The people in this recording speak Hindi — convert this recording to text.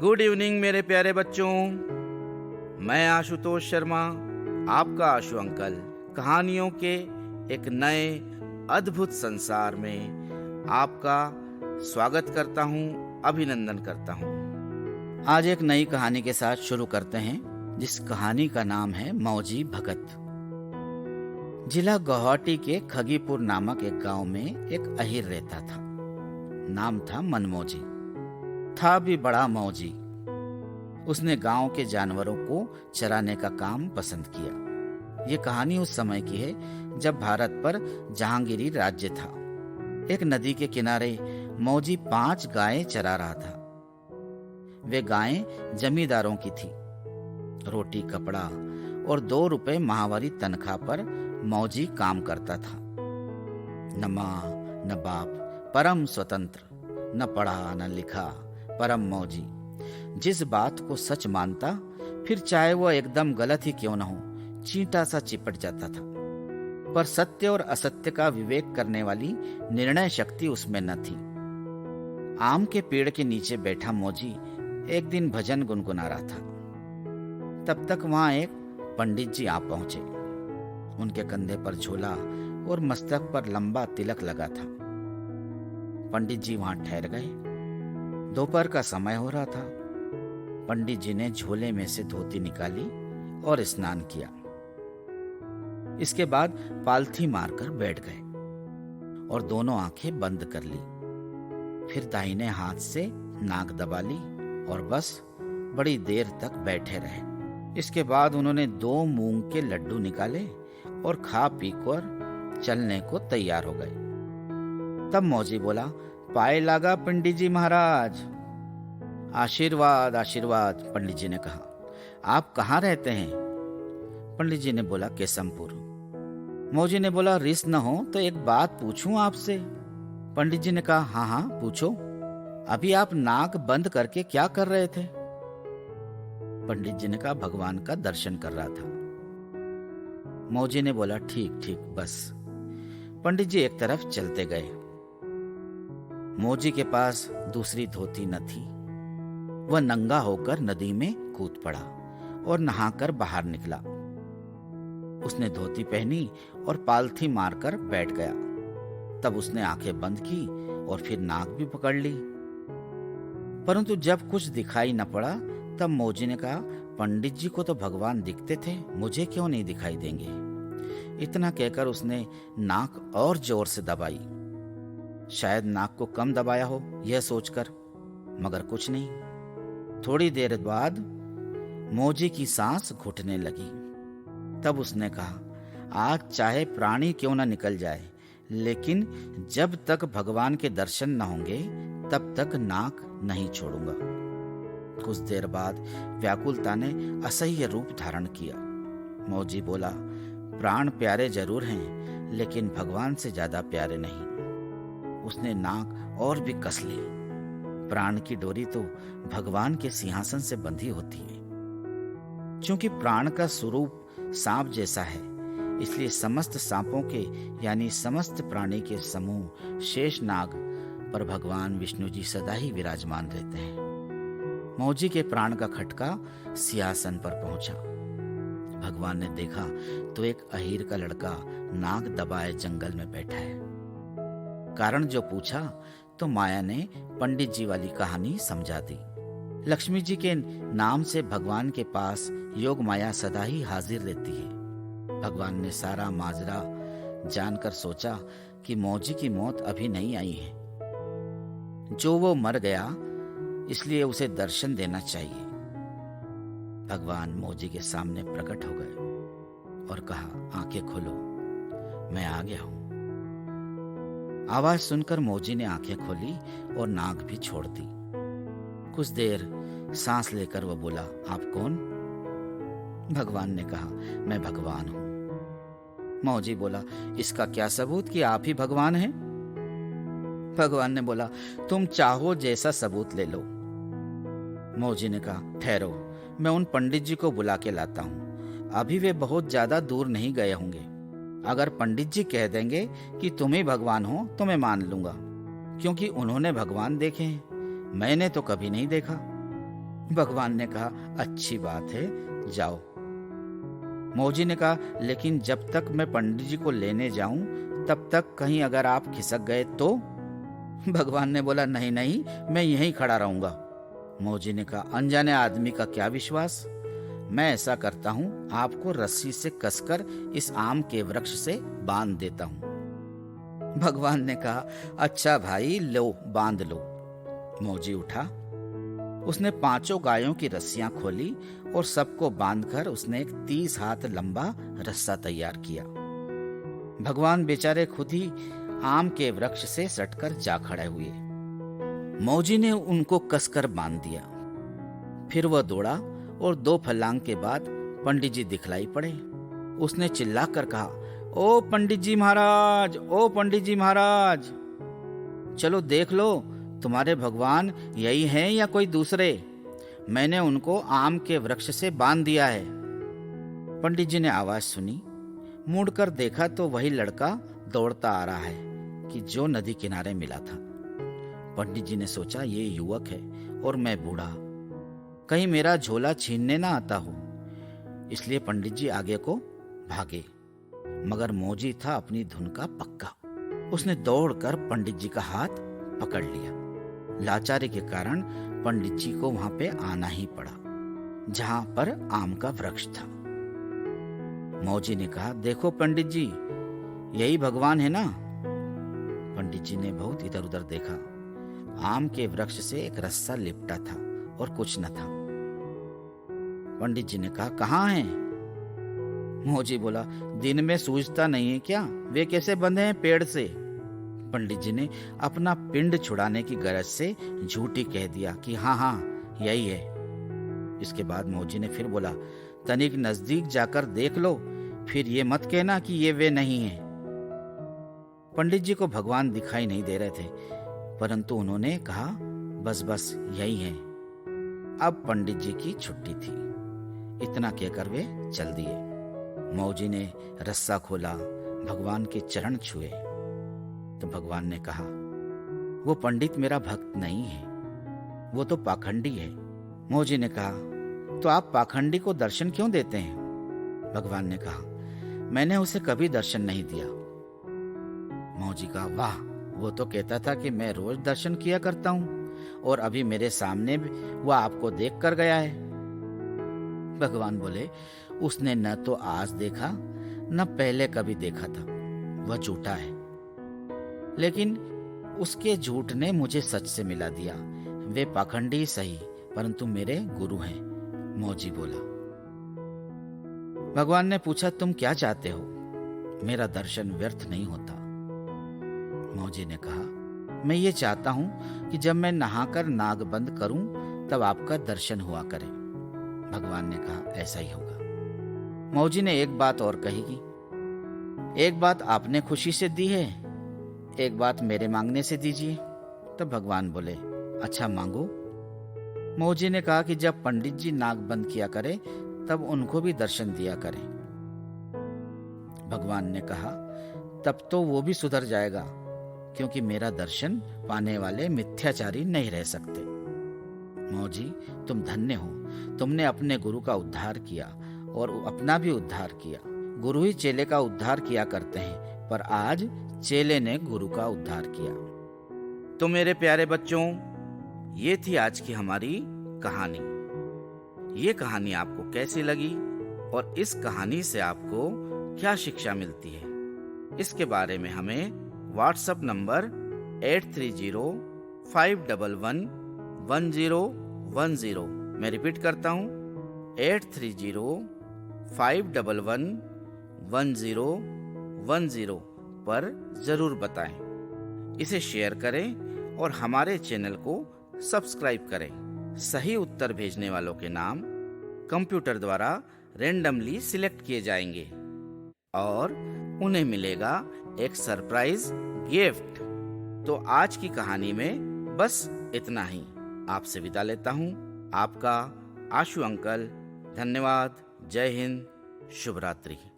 गुड इवनिंग मेरे प्यारे बच्चों। मैं आशुतोष शर्मा, आपका आशु अंकल, कहानियों के एक नए अद्भुत संसार में आपका स्वागत करता हूँ, अभिनंदन करता हूँ। आज एक नई कहानी के साथ शुरू करते हैं, जिस कहानी का नाम है मौजी भगत। जिला गुवाहाटी के खगीपुर नामक एक गांव में एक अहीर रहता था। नाम था मनमौजी। था भी बड़ा मौजी। उसने गांव के जानवरों को चराने का काम पसंद किया। ये कहानी उस समय की है जब भारत पर जहांगीरी राज्य था। एक नदी के किनारे मौजी 5 गायें चरा रहा था। वे गायें जमींदारों की थी। रोटी, कपड़ा और 2 रुपए माहवारी तनख्वाह पर मौजी काम करता था। न माँ न बाप, परम स्वतंत्र, न पढ़ा न लिखा, परम मौजी। जिस बात को सच मानता, फिर चाहे वो एकदम गलत ही क्यों न हो, चींटा सा चिपट जाता था। पर सत्य और असत्य का विवेक करने वाली निर्णय शक्ति उसमें न थी। आम के पेड़ के नीचे बैठा मौजी एक दिन भजन गुनगुना रहा था। तब तक वहां एक पंडित जी आ पहुंचे। उनके कंधे पर झोला और मस्तक पर लंबा तिलक लगा था। पंडित जी वहां ठहर गए। दोपहर का समय हो रहा था। पंडित जी ने झोले में से धोती निकाली और स्नान किया। इसके बाद पालथी मारकर बैठ गए और दोनों आंखें बंद कर ली। फिर दाहिने हाथ से नाक दबा ली और बस बड़ी देर तक बैठे रहे। इसके बाद उन्होंने 2 मूंग के लड्डू निकाले और खा पी कर चलने को तैयार हो गए। तब मौजी बोला, पाए लागा पंडित जी महाराज। आशीर्वाद आशीर्वाद, पंडित जी ने कहा। आप कहाँ रहते हैं? पंडित जी ने बोला, केसमपुर। मौजी ने बोला, रिस न हो तो एक बात पूछूं आपसे? पंडित जी ने कहा, हाँ हाँ पूछो। अभी आप नाक बंद करके क्या कर रहे थे? पंडित जी ने कहा, भगवान का दर्शन कर रहा था। मौजी ने बोला, ठीक ठीक बस। पंडित जी एक तरफ चलते गए। मौजी के पास दूसरी धोती न थी। वह नंगा होकर नदी में कूद पड़ा और नहाकर बाहर निकला। उसने धोती पहनी और पालथी मारकर बैठ गया। तब उसने आंखें बंद की और फिर नाक भी पकड़ ली। परंतु जब कुछ दिखाई न पड़ा, तब मौजी ने कहा, पंडित जी को तो भगवान दिखते थे, मुझे क्यों नहीं दिखाई देंगे? इतना कहकर उसने नाक और जोर से दबाई। शायद नाक को कम दबाया हो, यह सोचकर, मगर कुछ नहीं। थोड़ी देर बाद मौजी की सांस घुटने लगी। तब उसने कहा, आज चाहे प्राणी क्यों न निकल जाए, लेकिन जब तक भगवान के दर्शन न होंगे तब तक नाक नहीं छोड़ूंगा। कुछ देर बाद व्याकुलता ने असह्य रूप धारण किया। मौजी बोला, प्राण प्यारे जरूर हैं, लेकिन भगवान से ज्यादा प्यारे नहीं। उसने नाक और भी कस ली। प्राण की डोरी तो भगवान के सिंहासन से बंधी होती है। क्योंकि प्राण का स्वरूप सांप जैसा है, इसलिए समस्त सांपों के यानी समस्त प्राणी के समूह शेषनाग पर भगवान विष्णु जी सदा ही विराजमान रहते हैं। मौजी के प्राण का खटका सिंहासन पर पहुंचा। भगवान ने देखा तो एक अहीर का लड़का नाक दबाए जंगल में बैठा है। कारण जो पूछा तो माया ने पंडित जी वाली कहानी समझा दी। लक्ष्मी जी के नाम से भगवान के पास योग माया सदा ही हाजिर रहती है। भगवान ने सारा माजरा जानकर सोचा कि मौजी की मौत अभी नहीं आई है, जो वो मर गया, इसलिए उसे दर्शन देना चाहिए। भगवान मौजी के सामने प्रकट हो गए और कहा, आंखें खोलो, मैं आ गया हूं। आवाज सुनकर मौजी ने आंखें खोली और नाक भी छोड़ दी। कुछ देर सांस लेकर वह बोला, आप कौन? भगवान ने कहा, मैं भगवान हूं। मौजी बोला, इसका क्या सबूत कि आप ही भगवान हैं? भगवान ने बोला, तुम चाहो जैसा सबूत ले लो। मौजी ने कहा, ठहरो, मैं उन पंडित जी को बुला के लाता हूं। अभी वे बहुत ज्यादा दूर नहीं गए होंगे। अगर पंडित जी कह देंगे कि तुम ही भगवान हो तो मैं मान लूंगा, क्योंकि उन्होंने भगवान देखे हैं, मैंने तो कभी नहीं देखा। भगवान ने कहा, अच्छी बात है, जाओ। मौजी ने कहा, लेकिन जब तक मैं पंडित जी को लेने जाऊं तब तक कहीं अगर आप खिसक गए तो? भगवान ने बोला, नहीं नहीं, मैं यहीं खड़ा रहूंगा। मौजी ने कहा, अनजाने आदमी का क्या विश्वास, मैं ऐसा करता हूँ, आपको रस्सी से कसकर इस आम के वृक्ष से बांध देता हूँ। भगवान ने कहा, अच्छा भाई, लो बांध लो। मौजी उठा, उसने 5 गायों की रस्सियां खोली और सबको बांधकर उसने एक 30 हाथ लंबा रस्सा तैयार किया। भगवान बेचारे खुद ही आम के वृक्ष से सटकर जा खड़े हुए। मौजी ने उनको कसकर बांध दिया। फिर वह दौड़ा और 2 फर्लांग के बाद पंडित जी दिखलाई पड़े। उसने चिल्लाकर कहा, ओ पंडित जी महाराज, ओ पंडित जी महाराज, चलो देख लो तुम्हारे भगवान यही हैं या कोई दूसरे। मैंने उनको आम के वृक्ष से बांध दिया है। पंडित जी ने आवाज सुनी, मुड़कर देखा तो वही लड़का दौड़ता आ रहा है कि जो नदी किनारे मिला था। पंडित जी ने सोचा, ये युवक है और मैं बूढ़ा, कहीं मेरा झोला छीनने ना आता हो। इसलिए पंडित जी आगे को भागे, मगर मौजी था अपनी धुन का पक्का। उसने दौड़कर पंडित जी का हाथ पकड़ लिया। लाचारी के कारण पंडित जी को वहां पे आना ही पड़ा, जहां पर आम का वृक्ष था। मौजी ने कहा, देखो पंडित जी, यही भगवान है ना? पंडित जी ने बहुत इधर उधर देखा। आम के वृक्ष से एक रस्सा लिपटा था और कुछ न था। पंडित जी ने कहा, कहाँ हैं? मौजी बोला, दिन में सूझता नहीं है क्या, वे कैसे बंधे हैं पेड़ से? पंडित जी ने अपना पिंड छुड़ाने की गरज से झूठी कह दिया कि हाँ हाँ यही है। इसके बाद मौजी ने फिर बोला, तनिक नजदीक जाकर देख लो, फिर ये मत कहना कि ये वे नहीं है। पंडित जी को भगवान दिखाई नहीं दे रहे थे, परंतु उन्होंने कहा, बस बस यही है। अब पंडित जी की छुट्टी थी। इतना कहकर वे चल दिए। मौजी ने रस्सा खोला, भगवान के चरण छुए तो भगवान ने कहा, वो पंडित मेरा भक्त नहीं है, वो तो पाखंडी है। मौजी ने कहा, तो आप पाखंडी को दर्शन क्यों देते हैं? भगवान ने कहा, मैंने उसे कभी दर्शन नहीं दिया। मौजी का, वाह, वो तो कहता था कि मैं रोज दर्शन किया करता हूँ और अभी मेरे सामने वो आपको देख कर गया है। भगवान बोले, उसने न तो आज देखा न पहले कभी देखा था, वह झूठा है। लेकिन उसके झूठ ने मुझे सच से मिला दिया। वे पाखंडी सही, परंतु मेरे गुरु हैं। मौजी बोला। भगवान ने पूछा, तुम क्या चाहते हो? मेरा दर्शन व्यर्थ नहीं होता। मौजी ने कहा, मैं ये चाहता हूं कि जब मैं नहाकर नाग बंद करूं तब आपका दर्शन हुआ करे। भगवान ने कहा, ऐसा ही होगा। मौजी ने एक बात और कही, एक बात आपने खुशी से दी है, एक बात मेरे मांगने से दीजिए। तब भगवान बोले, अच्छा मांगो। मौजी ने कहा कि जब पंडित जी नाग बंद किया करे तब उनको भी दर्शन दिया करें। भगवान ने कहा, तब तो वो भी सुधर जाएगा, क्योंकि मेरा दर्शन पाने वाले मिथ्याचारी नहीं रह सकते। मौजी, तुम धन्य हो, तुमने अपने गुरु का उद्धार किया और अपना भी उद्धार किया। गुरु ही चेले का उद्धार किया करते हैं, पर आज चेले ने गुरु का उद्धार किया। तो मेरे प्यारे बच्चों, ये थी आज की हमारी कहानी। ये कहानी आपको कैसी लगी और इस कहानी से आपको क्या शिक्षा मिलती है, इसके बारे में हमें व्हाट्सएप नंबर 8305111010, मैं रिपीट करता हूँ, 8305111010 पर जरूर बताएं। इसे शेयर करें और हमारे चैनल को सब्सक्राइब करें। सही उत्तर भेजने वालों के नाम कंप्यूटर द्वारा रेंडमली सिलेक्ट किए जाएंगे और उन्हें मिलेगा एक सरप्राइज गिफ्ट। तो आज की कहानी में बस इतना ही। आपसे विदा लेता हूँ, आपका आशु अंकल। धन्यवाद। जय हिंद। शुभ रात्रि।